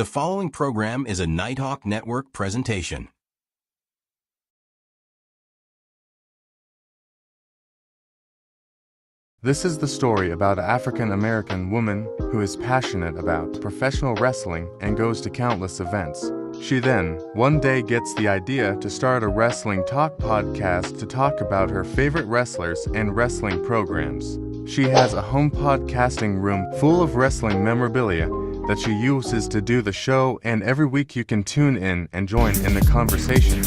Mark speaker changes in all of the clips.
Speaker 1: The following program is a Nighthawk Network presentation.
Speaker 2: This is the story about an African-American woman who is passionate about professional wrestling and goes to countless events. She then, one day, gets the idea to start a wrestling talk podcast to talk about her favorite wrestlers and wrestling programs. She has a home podcasting room full of wrestling memorabilia that she uses to do the show, and every week you can tune in and join in the conversation.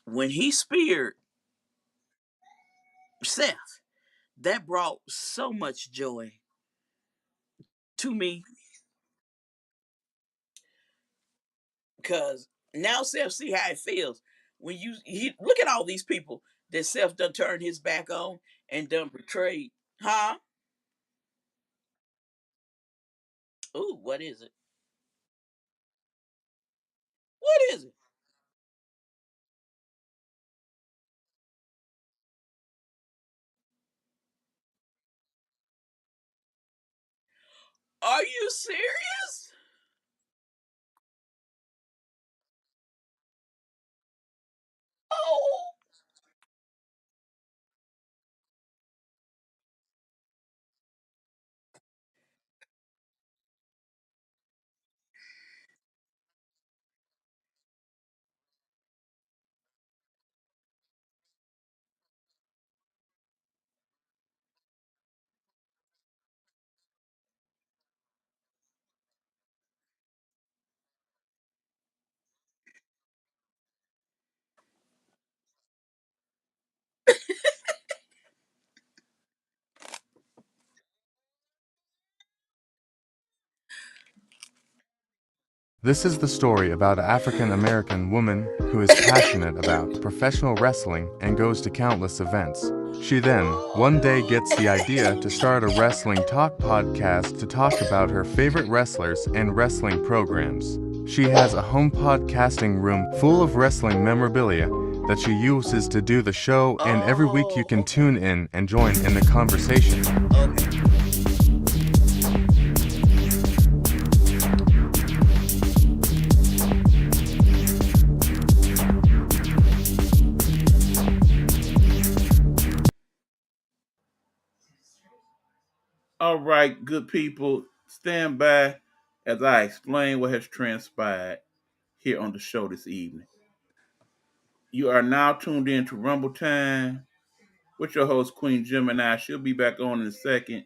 Speaker 3: When he speared Seth, that brought so much joy to me because now Seth see how it feels when he look at all these people that Seth done turned his back on and done betrayed. Huh? Ooh, what is it? What is it? Are you serious? Oh,
Speaker 2: This is the story about an African American woman who is passionate about professional wrestling and goes to countless events. She then, one day, gets the idea to start a wrestling talk podcast to talk about her favorite wrestlers and wrestling programs. She has a home podcasting room full of wrestling memorabilia that she uses to do the show, and every week you can tune in and join in the conversation.
Speaker 3: okay.
Speaker 4: All right, good people, stand by as I explain what has transpired here on the show this evening. You are now tuned in to Rumble Time with your host, Queen Gemini. She'll be back on in a second,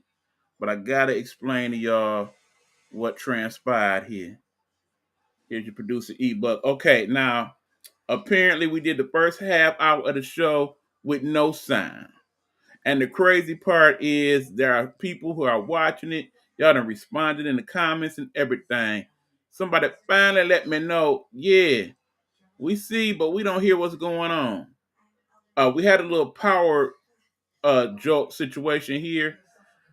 Speaker 4: but I gotta explain to y'all what transpired here. Here's your producer, E-Buck. Okay, now, apparently we did the first half hour of the show with no sound. And the crazy part is there are people who are watching it. Y'all done responded in the comments and everything. Somebody finally let me know, yeah, we see, but we don't hear what's going on. We had a little power jolt situation here,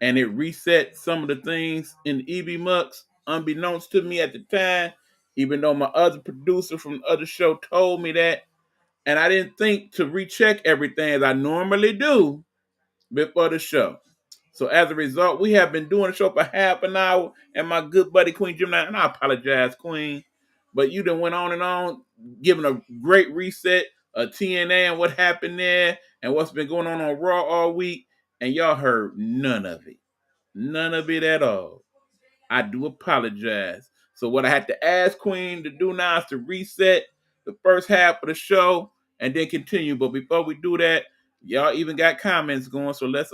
Speaker 4: and it reset some of the things in the EB Mux, unbeknownst to me at the time, even though my other producer from the other show told me that. And I didn't think to recheck everything as I normally do before the show. So as a result, we have been doing the show for half an hour, and my good buddy Queen Gemini, and I apologize, Queen, but you done went on, giving a great reset of TNA and what happened there, and what's been going on Raw all week, and y'all heard none of it at all. I do apologize. So what I had to ask Queen to do now is to reset the first half of the show and then continue. But before we do that, y'all even got comments going. So let's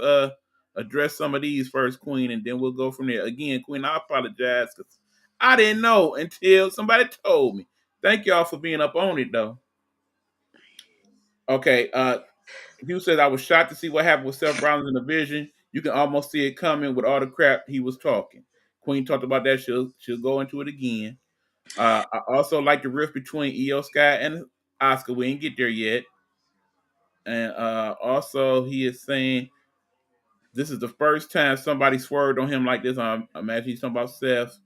Speaker 4: address some of these first, Queen, and then we'll go from there. Again, Queen, I apologize because I didn't know until somebody told me. Thank y'all for being up on it though. Okay, Hugh says I was shocked to see what happened with Seth Rollins in the Vision. You can almost see it coming with all the crap he was talking. Queen talked about that. She'll go into it again. I also like the rift between Io Sky and Oscar. We ain't get there yet. And also he is saying this is the first time somebody swerved on him like this. I imagine he's talking about Seth.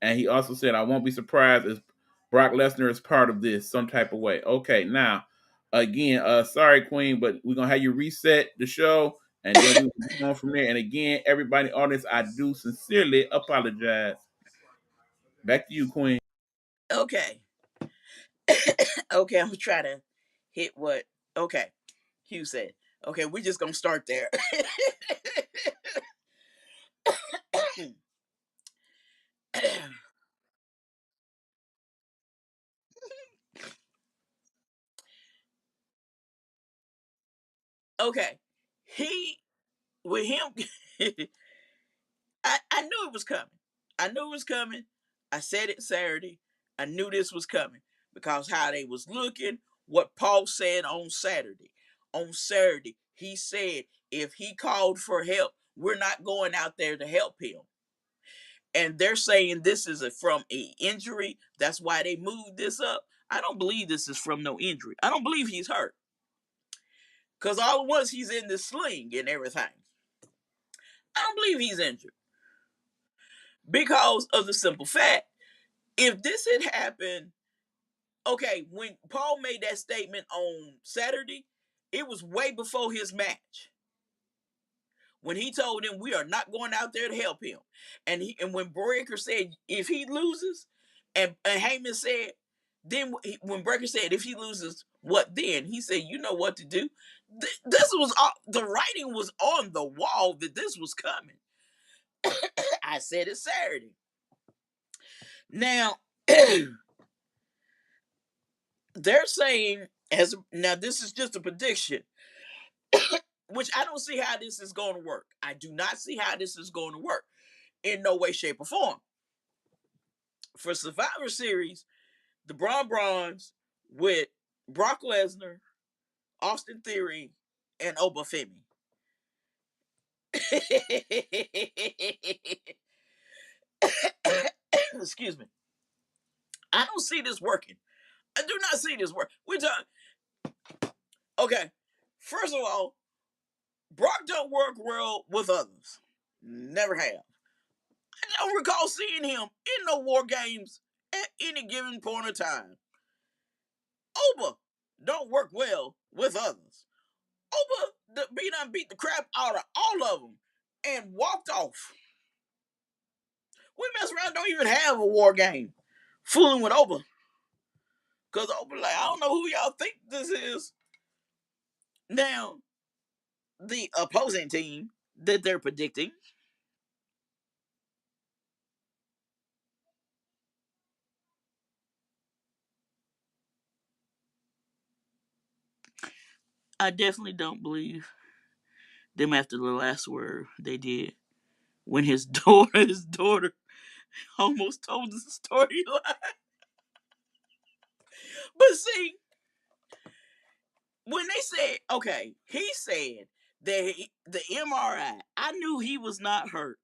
Speaker 4: And he also said, I won't be surprised if Brock Lesnar is part of this some type of way. Okay, now, again, sorry, Queen, but we're going to have you reset the show, and then we'll be on from there. And again, everybody in the audience, I do sincerely apologize. Back to you, Queen.
Speaker 3: Okay. Okay, I'm gonna try to hit what okay. Hugh said. Okay, we're just gonna start there. Okay. He with him I knew it was coming. I knew it was coming. I said it Saturday. I knew this was coming because how they was looking, what Paul said on Saturday. On Saturday, he said if he called for help, we're not going out there to help him. And they're saying this is from an injury. That's why they moved this up. I don't believe this is from no injury. I don't believe he's hurt. Because all at once he's in the sling and everything. I don't believe he's injured. Because of the simple fact, if this had happened, okay, when Paul made that statement on Saturday, it was way before his match. When he told him we are not going out there to help him. And when Breaker said if he loses, and Heyman said, then when Breaker said if he loses, what then? He said, you know what to do. This was the writing was on the wall that this was coming. I said it Saturday. Now they're saying now this is just a prediction, which I don't see how this is going to work. I do not see how this is going to work in no way, shape, or form. For Survivor Series, the Brawns with Brock Lesnar, Austin Theory, and Obafemi. Excuse me. I don't see this working. I do not see this work. We're talking. Okay. First of all, Brock don't work well with others. Never have. I don't recall seeing him in no war games at any given point of time. Oba don't work well with others. Oba beat the crap out of all of them and walked off. We mess around, don't even have a war game fooling with Oba. Because Oba like, I don't know who y'all think this is. Now, the opposing team that they're predicting, I definitely don't believe them after the last word they did when his daughter almost told the storyline. But see, when they said, okay, he said that the MRI, I knew he was not hurt.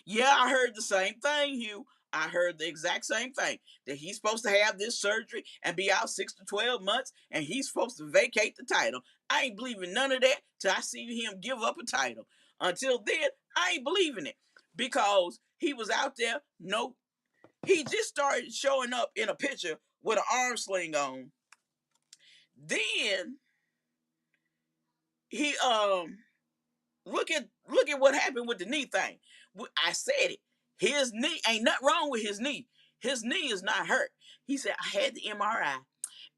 Speaker 3: Yeah, I heard the same thing, Hugh. I heard the exact same thing. That he's supposed to have this surgery and be out 6 to 12 months, and he's supposed to vacate the title. I ain't believing none of that till I see him give up a title. Until then, I ain't believing it. Because he was out there, nope. He just started showing up in a picture with an arm sling on. Then he look at what happened with the knee thing. I said it. His knee ain't nothing wrong with his knee. His knee is not hurt. He said I had the MRI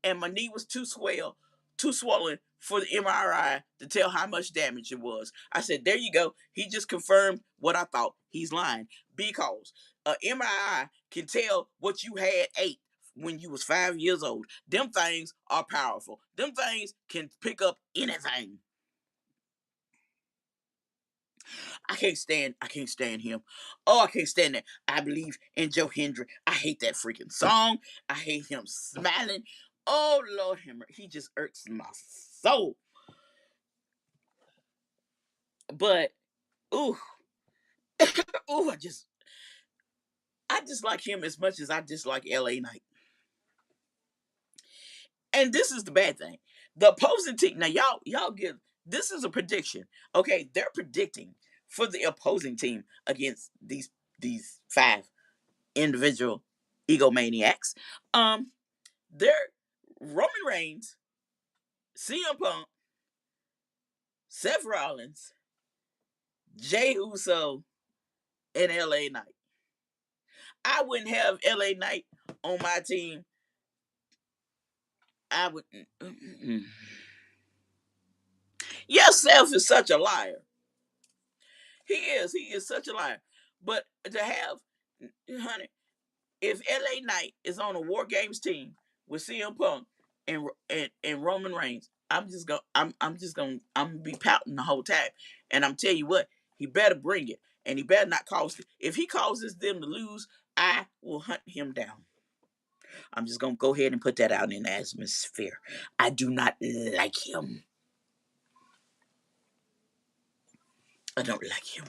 Speaker 3: and my knee was too swollen for the MRI to tell how much damage it was. I said, there you go. He just confirmed what I thought. He's lying because a MRI can tell what you had ate when you was 5 years old. Them things are powerful. Them things can pick up anything. I can't stand him. Oh, I can't stand that. I believe in Joe Hendry. I hate that freaking song. I hate him smiling. Oh, Lord Hammer. He just irks my soul. But, ooh. Ooh, I dislike him as much as I dislike LA Knight. And this is the bad thing. The opposing team, now y'all give, this is a prediction. Okay, they're predicting for the opposing team against these 5 individual egomaniacs. They're Roman Reigns, CM Punk, Seth Rollins, Jey Uso, and LA Knight. I wouldn't have LA Knight on my team. I would. Yes, Seth is such a liar. He is such a liar. But to have, honey, if LA Knight is on a War Games team with CM Punk and Roman Reigns, I'm gonna be pouting the whole time. And I'm telling you what, he better bring it, and he better not cause. If he causes them to lose, I will hunt him down. I'm just gonna go ahead and put that out in the atmosphere. I do not like him. I don't like him.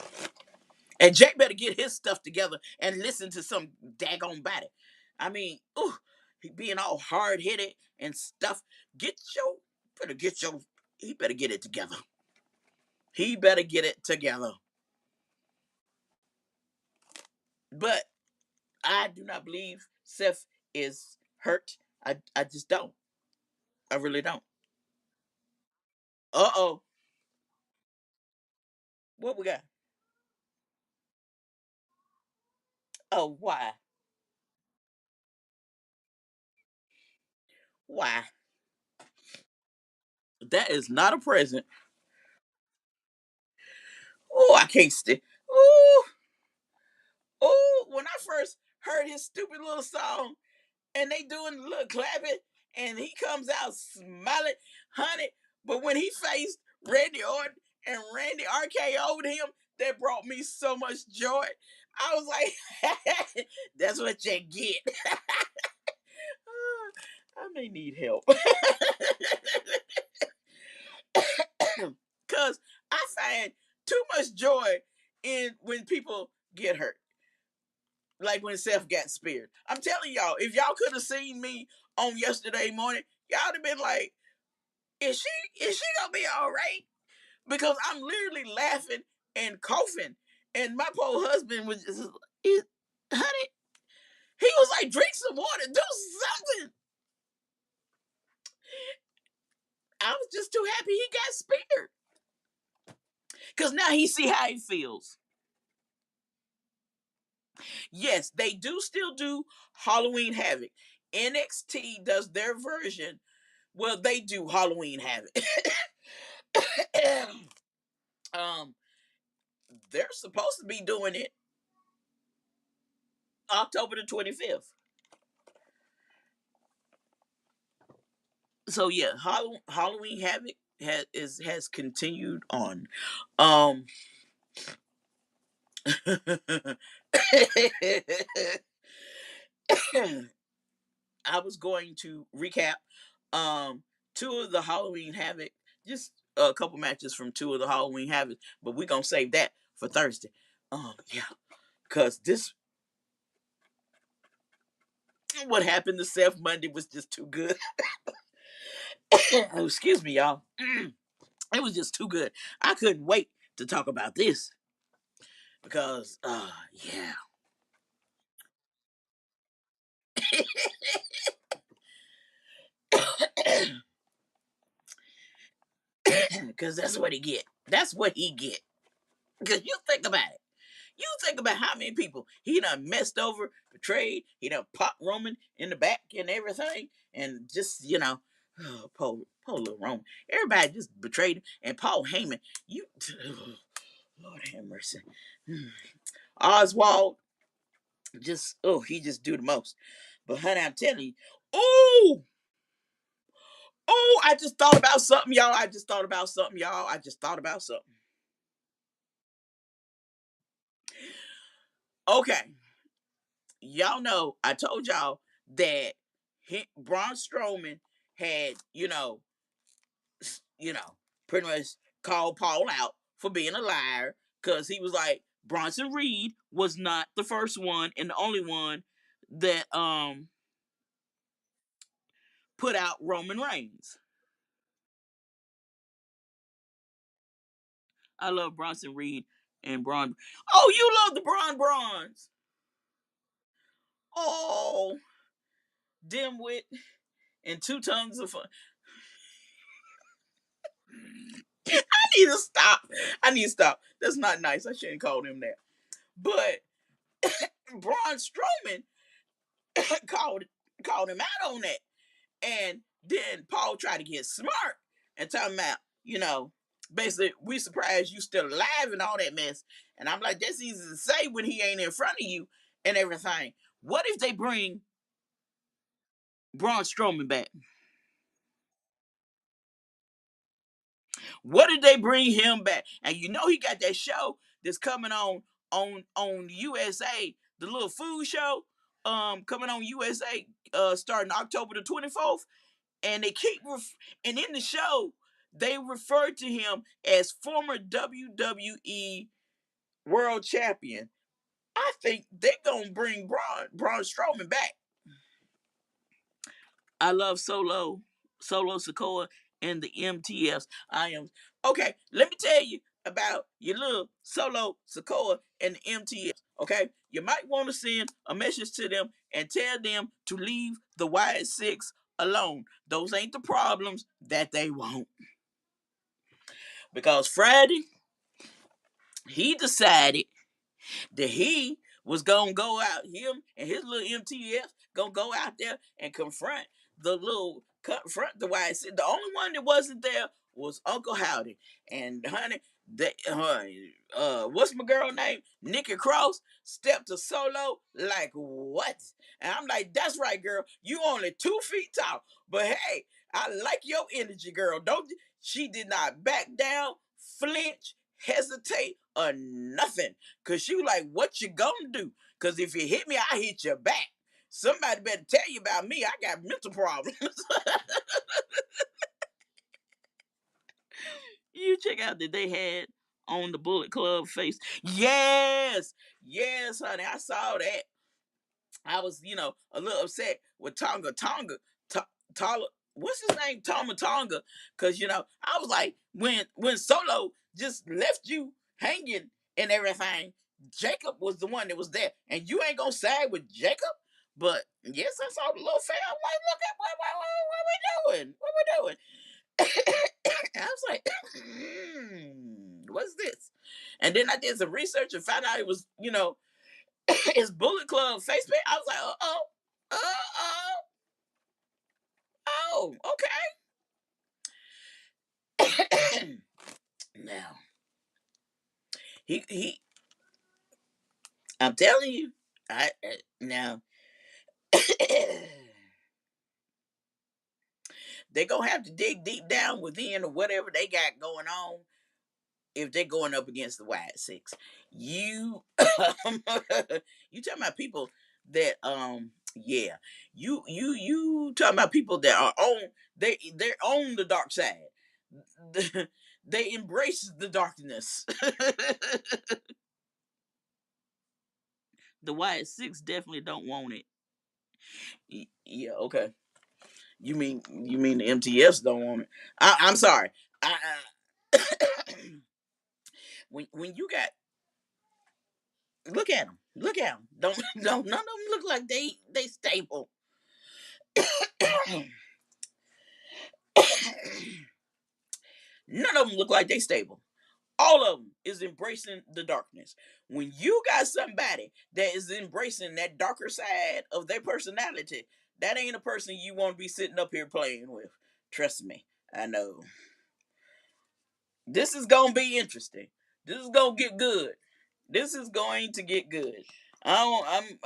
Speaker 3: And Jake better get his stuff together and listen to some daggone body. I mean, ooh, he being all hard headed and stuff. Get your better get your he better get it together. He better get it together. But I do not believe Seth is hurt. I just don't. I really don't. Uh-oh. What we got? Oh, why? Why? That is not a present. Oh, I can't stay. Oh, oh, when I first heard his stupid little song and they doing the little clapping and he comes out smiling, honey. But when he faced Randy Orton and Randy RKO'd him, that brought me so much joy. I was like, that's what you get. I may need help. Because I find too much joy in when people get hurt. Like when Seth got speared. I'm telling y'all, if y'all could have seen me on yesterday morning, y'all would have been like, is she gonna be all right? Because I'm literally laughing and coughing. And my poor husband was just, honey, he was like, drink some water, do something. I was just too happy he got speared. Because now he see how he feels. Yes, they do still do Halloween Havoc. NXT does their version. Well, they do Halloween Havoc. um, they're supposed to be doing it October the 25th. So yeah, Halloween Havoc has continued on. Um, I was going to recap two of the Halloween Havoc, just a couple matches from two of the Halloween Havoc, but we're gonna save that for Thursday. Yeah, because this what happened to Seth Monday was just too good. Oh, excuse me, y'all. It was just too good. I couldn't wait to talk about this because, yeah, because that's what he get. That's what he get. Because you think about it. You think about how many people he done messed over, betrayed. He done popped Roman in the back and everything, and just oh, poor little Roman. Everybody just betrayed him. And Paul Heyman, you, oh, Lord have mercy. Oswald, he just do the most. But honey, I'm telling you, oh, oh, I just thought about something, y'all. I just thought about something, y'all. I just thought about something. Okay, y'all know I told y'all that Braun Strowman had, you know, pretty much called Paul out for being a liar because he was like Bronson Reed was not the first one and the only one that put out Roman Reigns. I love Bronson Reed and Braun. Oh, you love the Brawns. Oh, dimwit and two tons of fun. I need to stop. I need to stop. That's not nice. I shouldn't call him that. But Braun Strowman called called him out on that. And then Paul tried to get smart and talking about, basically, we surprised you still alive and all that mess. And I'm like, that's easy to say when he ain't in front of you and everything. What if they bring Braun Strowman back? What did they bring him back? And he got that show that's coming on USA, the little food show. coming on USA starting October the 24th, and they keep and in the show they refer to him as former WWE World Champion. I think they're gonna bring Braun Strowman back. I love Solo Sikoa, and the MTFs. I am okay. Let me tell you about your little Solo Sikoa and the MTFs. Okay, you might want to send a message to them and tell them to leave the Wyatt Six alone. Those ain't the problems that they want. Because Friday, he decided that he was gonna go out, him and his little MTF gonna go out there and confront the White City. The only one that wasn't there was Uncle Howdy. And honey, what's my girl name? Nikki Cross stepped to Solo like what? And I'm like, that's right, girl. You only 2 feet tall. But hey, I like your energy, girl. Don't she did not back down, flinch, hesitate, or nothing. Cause she was like, what you gonna do? Cause if you hit me, I hit your back. Somebody better tell you about me. I got mental problems. You check out that they had on the Bullet Club face. Yes, yes, honey. I saw that. I was, a little upset with Tonga, what's his name? Tonga. Cause I was like, when Solo just left you hanging and everything, Jacob was the one that was there. And you ain't gonna side with Jacob. But yes, I saw the little fan. I'm like, look at what we doing? What we doing? I was like, what's this? And then I did some research and found out it was, his Bullet Club Facebook. I was like, okay. Now, he, I'm telling you, now, they're gonna have to dig deep down within or whatever they got going on if they're going up against the Wyatt Six. You you talking about people that yeah. You talking about people that are on they're on the dark side. They embrace the darkness. The Wyatt Six definitely don't want it. Yeah, okay. You mean the MTFs don't want it? I'm sorry. When you got look at them, don't none of them look like they stable. None of them look like they stable. All of them is embracing the darkness. When you got somebody that is embracing that darker side of their personality, that ain't a person you want to be sitting up here playing with. Trust me, I know. This is gonna be interesting. This is gonna get good. This is going to get good. I'm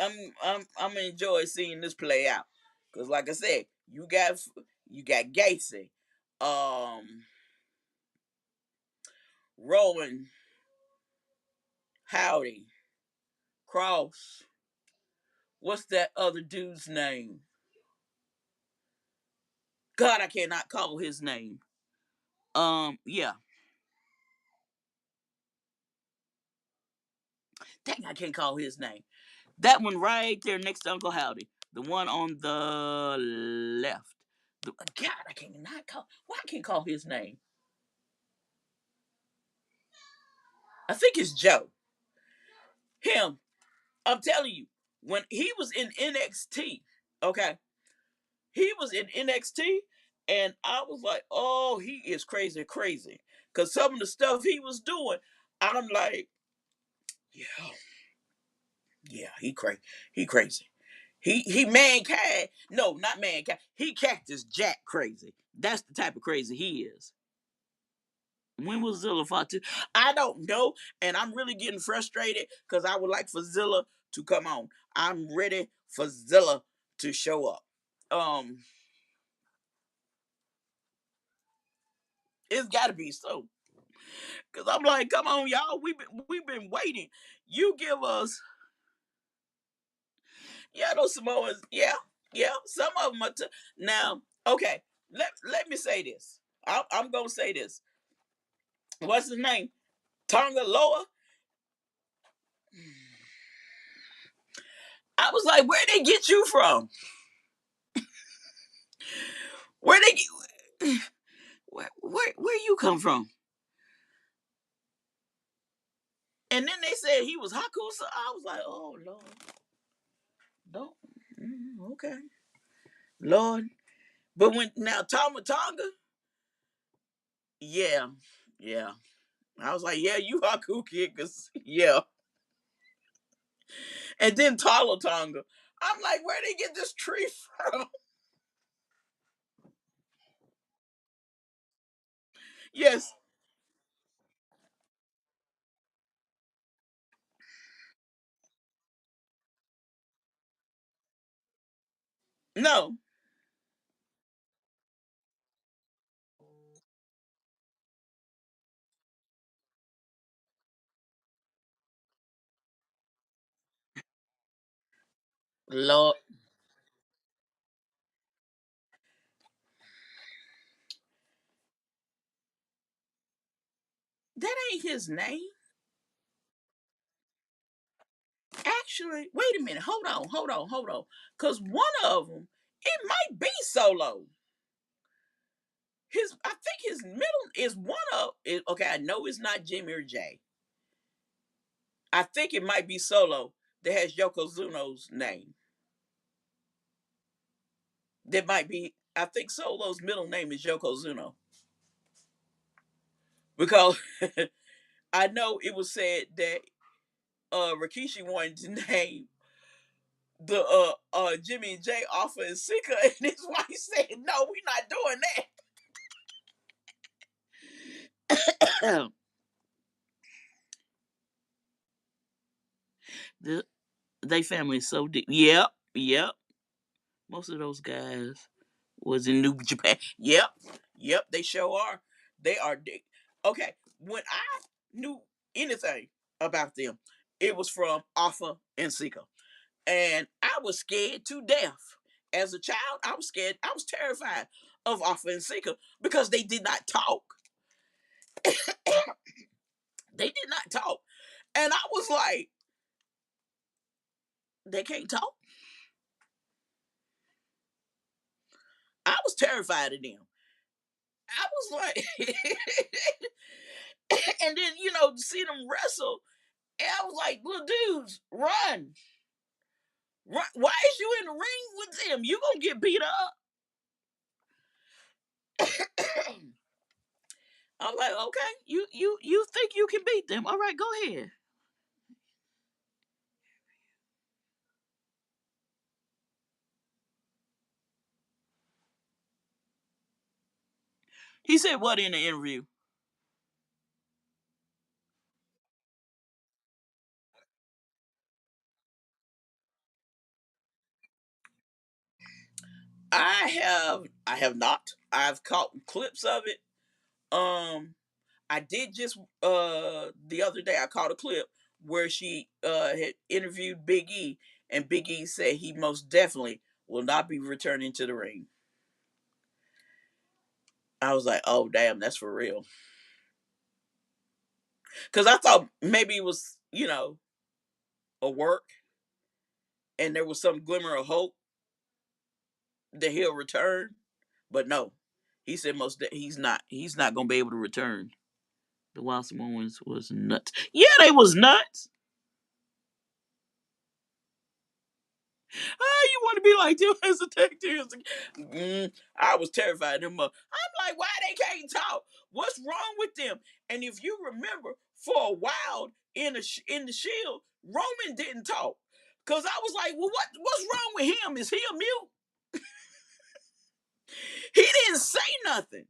Speaker 3: gonna enjoy seeing this play out. Cause like I said, you got Gacy, um, Rowan, Howdy, Cross. What's that other dude's name? God, I cannot call his name. Yeah. Dang, I can't call his name. That one right there next to Uncle Howdy. The one on the left. God, I cannot call. Why I can't call his name? I think it's Joe. Him. I'm telling you, when he was in NXT, okay, he was in NXT, and I was like, oh, he is crazy, crazy. Because some of the stuff he was doing, I'm like, yeah, yeah, he crazy. He crazy. He mankind. No, not mankind. He Cactus Jack crazy. That's the type of crazy he is. When was Zilla fought to? I don't know, and I'm really getting frustrated because I would like for Zilla to come on. I'm ready for Zilla to show up. It's got to be so, because I'm like, come on, y'all. We've been waiting. You give us Yeah, those Samoans. Yeah, yeah. Some of them are. Now, okay. Let me say this. I'm gonna say this. What's his name? Tonga Loa. I was like, where they get you from? Where they where you come from? And then they said he was Haku. So I was like, oh Lord, don't. Okay, Lord. But when now Tama Tonga, yeah, yeah. I was like, yeah, you Haku kid, cause yeah. And then Talo Tonga. I'm like, where they get this tree from? Yes. No. Lord, that ain't his name. Actually, wait a minute. Hold on. Because one of them, it might be Solo. I think his middle is one of. Okay, I know it's not Jimmy or Jay. I think it might be Solo that has Yokozuno's name. That might be. I think Solo's middle name is Yokozuno because I know it was said that Rikishi wanted to name the Jimmy and Jay Alpha and Sika, and his wife said, "No, we're not doing that." the, they family is so deep. Yep, yep. Most of those guys was in New Japan. Yep, yep. They sure are. They are. Okay, when I knew anything about them, it was from Alpha and Sika, and I was scared to death. As a child, I was scared. I was terrified of Alpha and Sika because they did not talk. They did not talk. And I was like, they can't talk. I was terrified of them. I was like, and then, to see them wrestle, and I was like, little dudes, run. Run. Why is you in the ring with them? You gonna get beat up. I'm like, okay, you think you can beat them. All right, go ahead. He said what in the interview? I have not. I've caught clips of it. Um I did just the other day I caught a clip where she had interviewed Big E, and Big E said he most definitely will not be returning to the ring. I was like, oh damn, that's for real. Cause I thought maybe it was, a work and there was some glimmer of hope that he'll return. But no. He said he's not gonna be able to return. The Wild Samoans was nuts. Yeah, they was nuts. You want to be like them as a tag team? I was terrified of them. I'm like, why they can't talk? What's wrong with them? And if you remember, for a while in the Shield, Roman didn't talk. Cause I was like, well, what's wrong with him? Is he a mute? He didn't say nothing.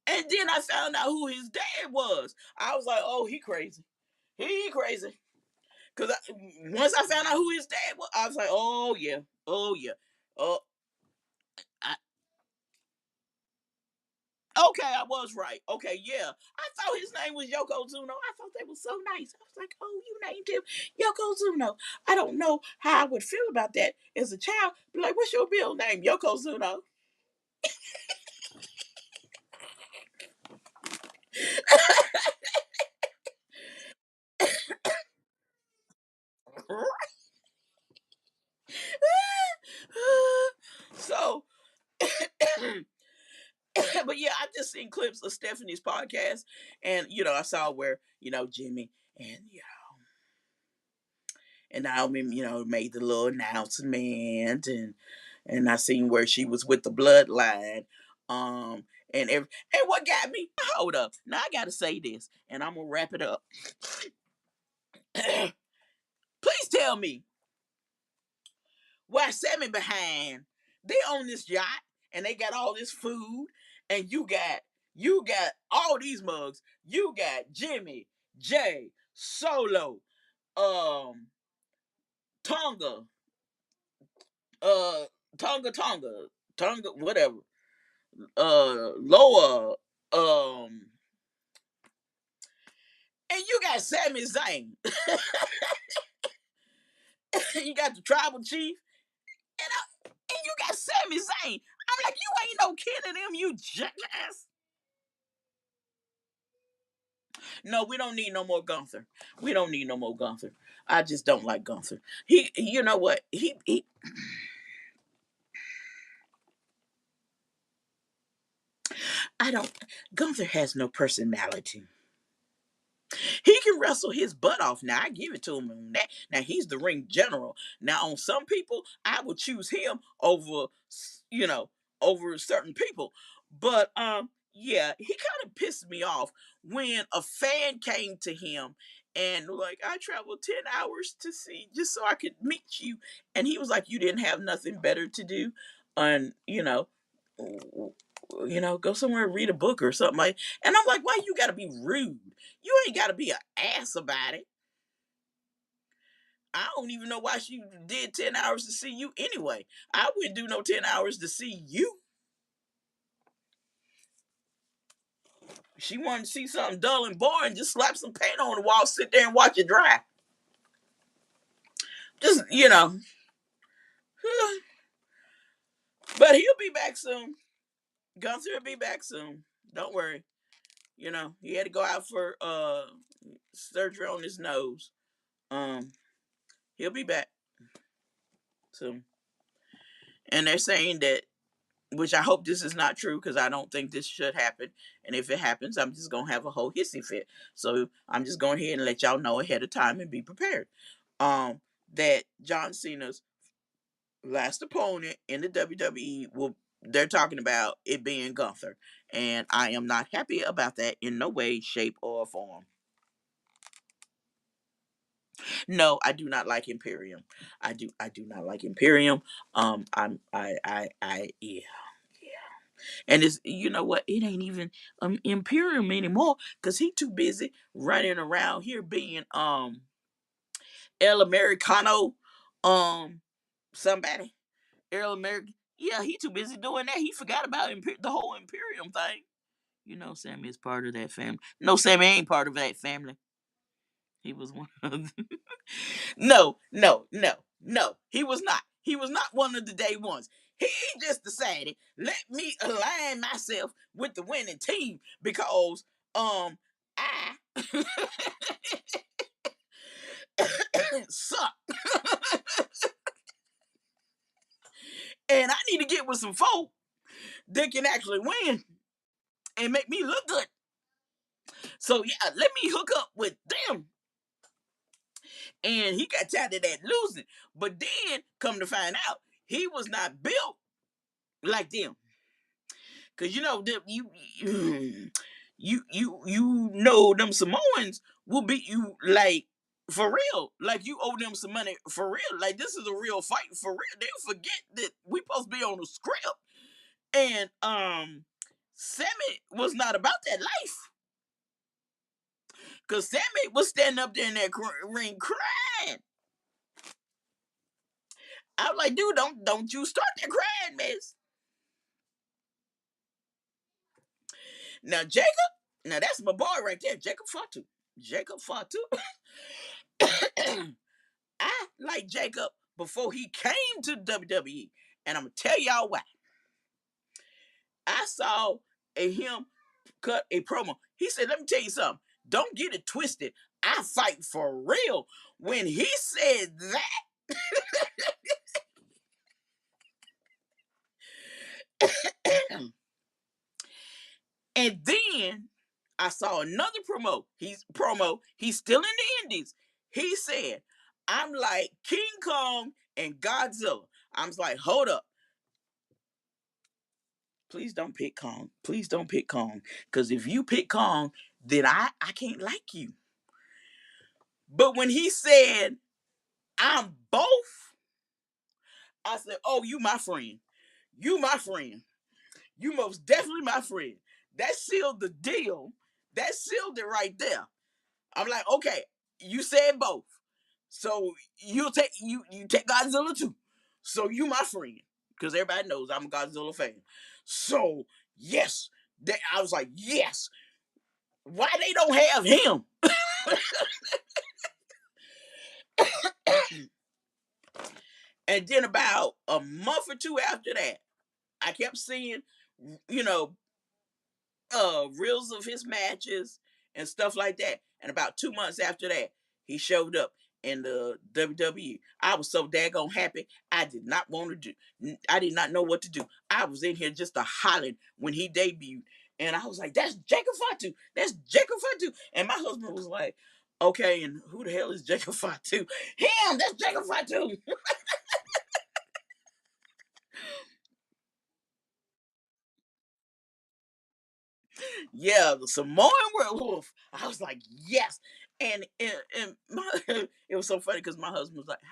Speaker 3: And then I found out who his dad was. I was like, oh, he crazy. He crazy. Cause once I found out who his dad was, I was like, oh yeah, oh yeah, oh, I, Okay, I was right. Okay, yeah. I thought his name was Yokozuna. I thought that was so nice. I was like, oh, you named him Yokozuna. I don't know how I would feel about that as a child. Be like, what's your real name? Yokozuna. So, but yeah, I just seen clips of Stephanie's podcast, and I saw where Jimmy and Naomi, made the little announcement, and I seen where she was with the bloodline, um, and what got me? Hold up, now I gotta say this, and I'm gonna wrap it up. Please tell me why Sammy behind? They on this yacht and they got all this food, and you got all these mugs. You got Jimmy, Jay, Solo, um, Tonga, uh, Tonga, whatever, Loa, um, and you got Sammy Zayn. You got the tribal chief, and you got Sammy Zayn. I'm like, you ain't no kid of them, you jackass. No, we don't need no more Gunther. We don't need no more Gunther. I just don't like Gunther. You know what? I don't. Gunther has no personality. He can wrestle his butt off. Now I give it to him on that. Now he's the ring general. Now on some people, I would choose him over, you know, over certain people. But yeah, he kind of pissed me off when a fan came to him and like, I traveled 10 hours to see just so I could meet you, and he was like, you didn't have nothing better to do, and go somewhere and read a book or something like. And I'm like, why you gotta be rude? You ain't gotta be an ass about it. I don't even know why she did 10 hours to see you anyway. I wouldn't do no 10 hours to see you. She wanted to see something dull and boring, just slap some paint on the wall, sit there and watch it dry. Just, But he'll be back soon. Gunther will be back soon. Don't worry. He had to go out for surgery on his nose. Um, he'll be back soon. And they're saying that, which I hope this is not true because I don't think this should happen. And if it happens, I'm just gonna have a whole hissy fit. So I'm just going ahead and let y'all know ahead of time and be prepared. That John Cena's last opponent in the WWE will. They're talking about it being Gunther, and I am not happy about that in no way, shape, or form. No, I do not like Imperium. I do not like Imperium. Yeah. And it's, you know what? It ain't even Imperium anymore because he too busy running around here being El Americano, um somebody El American. Yeah, he too busy doing that. He forgot about the whole Imperium thing. Sammy is part of that family. No, Sammy ain't part of that family. He was one of them. No, no, no, no. He was not. He was not one of the day ones. He just decided, let me align myself with the winning team because I suck. And I need to get with some folk that can actually win and make me look good. So yeah, let me hook up with them. And he got tired of that losing. But then come to find out, he was not built like them. Cause them Samoans will beat you like for real. Like you owe them some money for real. Like this is a real fight for real. They forget that we supposed to be on the script. And Sammy was not about that life. Cause Sammy was standing up there in that ring crying. I was like, dude, don't you start that crying, miss. Now Jacob, now that's my boy right there, Jacob Fatu. Jacob Fatu. I like Jacob before he came to WWE, and I'm gonna tell y'all why. I saw him cut a promo. He said, "Let me tell you something. Don't get it twisted. I fight for real." When he said that, and then I saw another promo. He's still in the Indies. He said, "I'm like King Kong and Godzilla." I was like, "Hold up. Please don't pick Kong. Please don't pick Kong. Because if you pick Kong, then I can't like you." But when he said, "I'm both," I said, "Oh, you my friend. You my friend. You most definitely my friend." That sealed the deal. That sealed it right there. I'm like, okay, you said both. So you take Godzilla too. So you my friend. Because everybody knows I'm a Godzilla fan. So yes. I was like, yes. Why they don't have him? And then about a month or two after that, I kept seeing, you know, reels of his matches and stuff like that. And about 2 months after that, he showed up in the WWE. I was so daggone happy. I did not want to do. I did not know what to do. I was in here just a hollering when he debuted, and I was like, "That's Jacob Fatu. That's Jacob Fatu." And my husband was like, "Okay, and who the hell is Jacob Fatu?" Him. That's Jacob Fatu. Yeah, the Samoan werewolf. I was like, yes. And my, it was so funny because my husband was like,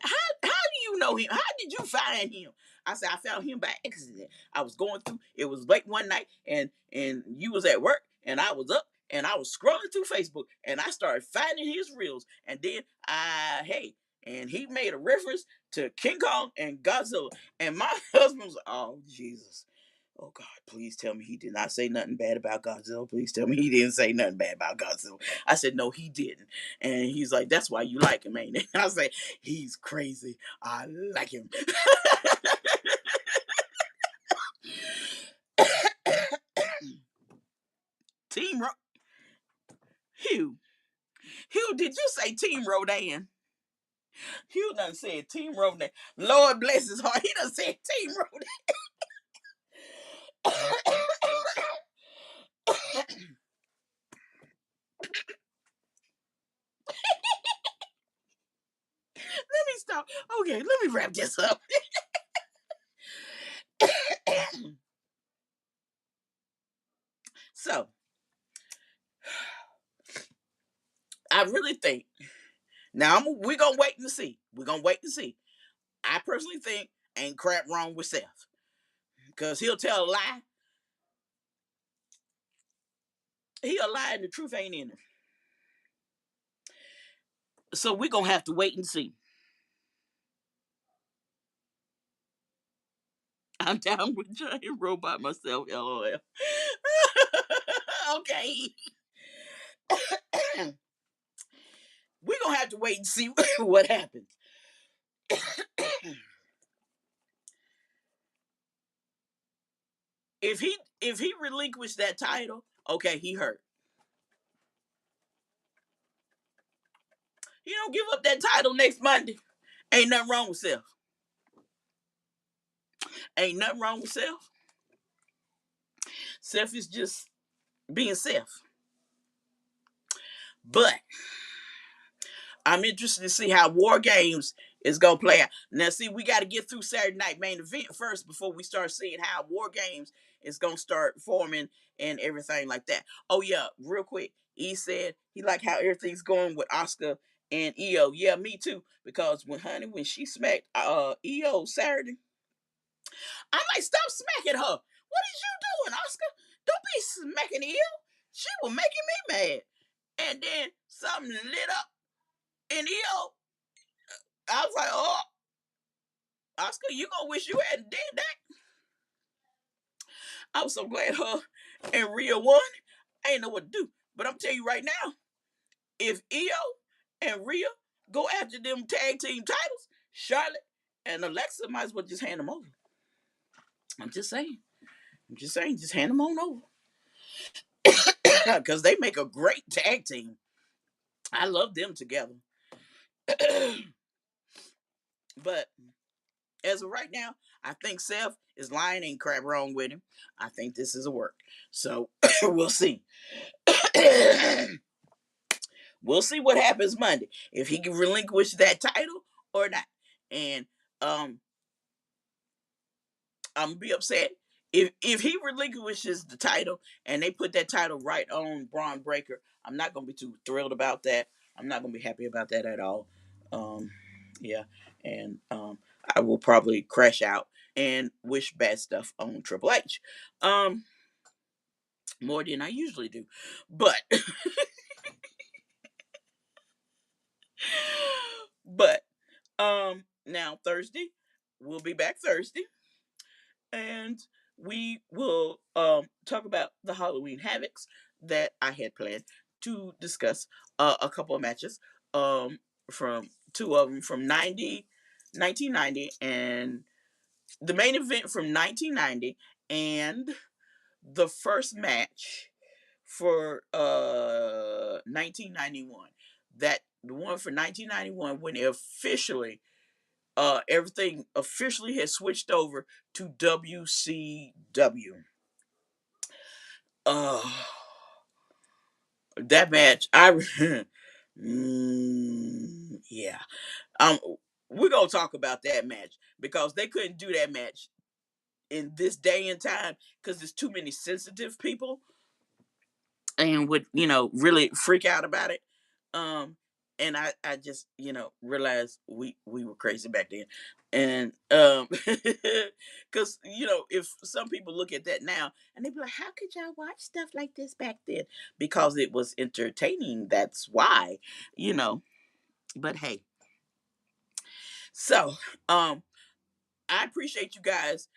Speaker 3: how do you know him? How did you find him? I said, I found him by accident. I was going through, it was late one night, and you was at work, and I was up, and I was scrolling through Facebook, and I started finding his reels. And then and he made a reference to King Kong and Godzilla. And my husband was like, "Oh, Jesus. Oh God, please tell me he did not say nothing bad about Godzilla. Please tell me he didn't say nothing bad about Godzilla." I said, "No, he didn't." And he's like, "That's why you like him, ain't it?" And I said, "He's crazy. I like him." Team Hugh. Hugh, did you say Team Rodan? Hugh done said Team Rodan. Lord bless his heart. He done said Team Rodan. Let me stop. Okay, let me wrap this up. So, I really think now we're gonna wait and see. We're gonna wait and see. I personally think ain't crap wrong with Seth. Because he'll tell a lie. He'll lie and the truth ain't in him. So we're gonna have to wait and see. I'm down with giant robot myself, LOL. Okay. We're gonna have to wait and see what happens. If he relinquished that title, okay, he hurt. He don't give up that title next Monday. Ain't nothing wrong with Seth. Ain't nothing wrong with Seth. Seth is just being Seth. But I'm interested to see how War Games is gonna play out. Now, see, we got to get through Saturday Night Main Event first before we start seeing how War Games is gonna start forming and everything like that. Oh yeah, real quick, he said he liked how everything's going with Oscar and EO. Yeah, me too. Because when she smacked EO Saturday, I might stop smacking her. What is you doing, Oscar? Don't be smacking EO. She was making me mad. And then something lit up in EO. I was like, "Oh, Oscar, you gonna wish you hadn't did that." I was so glad and Rhea won, I ain't know what to do. But I'm telling you right now, if Io and Rhea go after them tag team titles, Charlotte and Alexa might as well just hand them over. I'm just saying. Just hand them on over. Because they make a great tag team. I love them together. But as of right now, I think Seth is lying, ain't crap wrong with him. I think this is a work. So we'll see. We'll see what happens Monday. If he can relinquish that title or not. And I'm gonna be upset if he relinquishes the title and they put that title right on Braun Breaker. I'm not gonna be too thrilled about that. I'm not gonna be happy about that at all. Yeah, and I will probably crash out and wish bad stuff on Triple H. More than I usually do, but but now Thursday, we'll be back Thursday, and we will talk about the Halloween Havocs that I had planned to discuss a couple of matches from two of them from 1990, and the main event from 1990 and the first match for 1991. That the one for 1991 when it officially everything officially has switched over to WCW. Uh that match yeah. Um we're gonna talk about that match because they couldn't do that match in this day and time because there's too many sensitive people and would really freak out about it. And I just realized we were crazy back then. And because if some people look at that now and they be like, how could y'all watch stuff like this back then? Because it was entertaining, that's why. But hey, so I appreciate you guys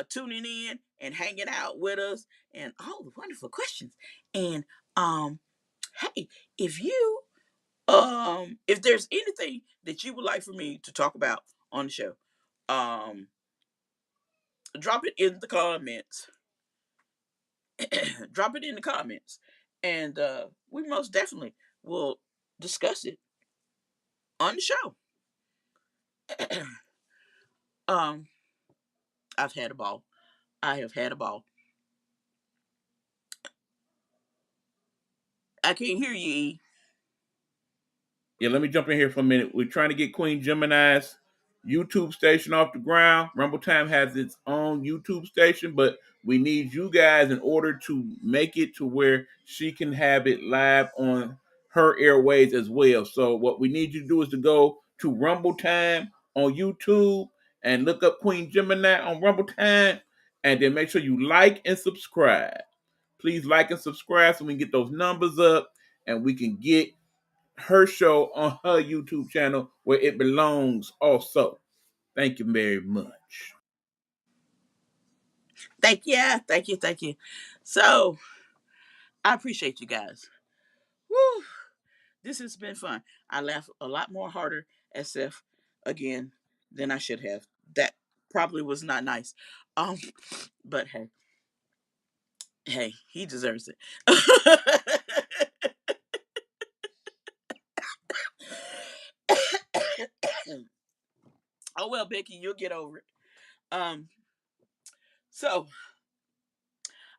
Speaker 3: tuning in and hanging out with us and all the wonderful questions. And hey, if you if there's anything that you would like for me to talk about on the show, um drop it in the comments. Drop it in the comments, and we most definitely will discuss it on the show. um I've had a ball. I have had a ball. I can't hear you, E.
Speaker 4: Yeah, let me jump in here for a minute. We're trying to get Queen Gemini's YouTube station off the ground. Rumble Time has its own YouTube station, but we need you guys in order to make it to where she can have it live on her airways as well. So what we need you to do is to go to Rumble Time on YouTube and look up Queen Gemini on Rumble Time, and then make sure you like and subscribe. Please like and subscribe so we can get those numbers up and we can get her show on her YouTube channel where it belongs also. Thank you very much.
Speaker 3: Thank you. So I appreciate you guys. Woo! This has been fun. I laughed a lot more harder at Seth again than I should have. That probably was not nice. Um, but hey, he deserves it. Oh well, Becky, you'll get over it. Um, so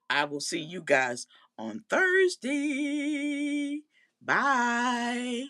Speaker 3: I will see you guys on Thursday. Bye.